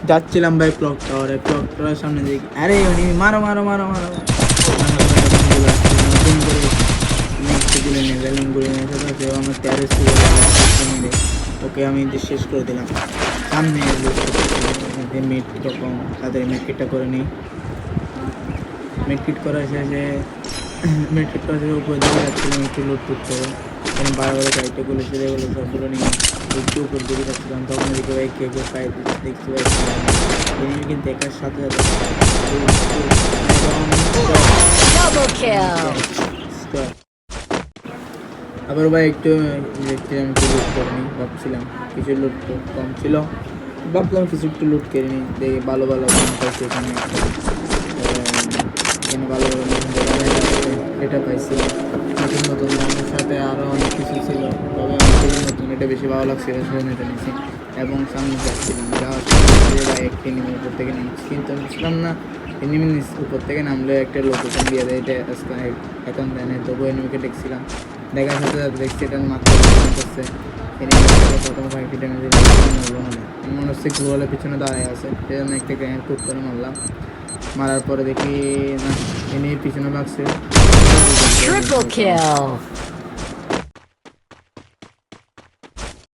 যাচ্ছিলাম ভাই ক্লক টাওয়ারে, ক্লক টাওয়ারের সামনে দেখি আরে এনিমি, মারো মারো মারো মারো, নতুন করে নেক্সট দিলে নেভেলিং করে নিয়েছে, তো সেও আমার ট্যারেস মিলে ওকে আমি শেষ করে দিলাম। সামনে মিট রকম তাদের মেটকিটটা করে নিই, মেটকিট করা শেষে মেটকিট করা শেষে উপরে দিকে যাচ্ছিলাম একটু লুট টুট করে, আমি বারবার গাড়িটাগুলো ছেড়ে গেলো সবগুলো নিয়ে একটু উপর দিকে যাচ্ছিলাম। তখন দিকে ভাই কে কে পাই দেখতে পাচ্ছি এনিমিকে দেখার সাথে সাথে আবার ভাই একটু দেখছিলাম একটু লুট করে নিই, ভাবছিলাম কিছু লুট তো কম ছিল, ভাবলাম কিছু একটু লুট করে নিই, দেখি ভালো ভালো পাইছি এখানে, এখানে ভালো ভালো এটা পাইছি নতুন নতুন, আমার সাথে আরও অনেক কিছু ছিল, তবে আমার নতুন এটা বেশি ভালো লাগছিল সেজন্য এটা নিয়েছি। এবং সামনে যাচ্ছিলাম, যাওয়ার সময় ভাই একটি এনিমি উপর থেকে নামছি, কিন্তু আমি ছিলাম না এনিমি উপর থেকে নামলে একটা লোকেশন দিয়ে দেয়, এটা এখন দেয় না, তবু এনিমিকে দেখছিলাম, দেখার সাথে সাথে দেখছি এটা মাত্র করছে প্রথম ফাইভটি ড্যামেজ মরলো, মনে হচ্ছে গ্লোয়ালের পিছনে দাঁড়ায় আছে, সেজন্য একটা গ্যাং টুক করে মারলাম। মারার পরে দেখি না এনে পিছনে লাগছে।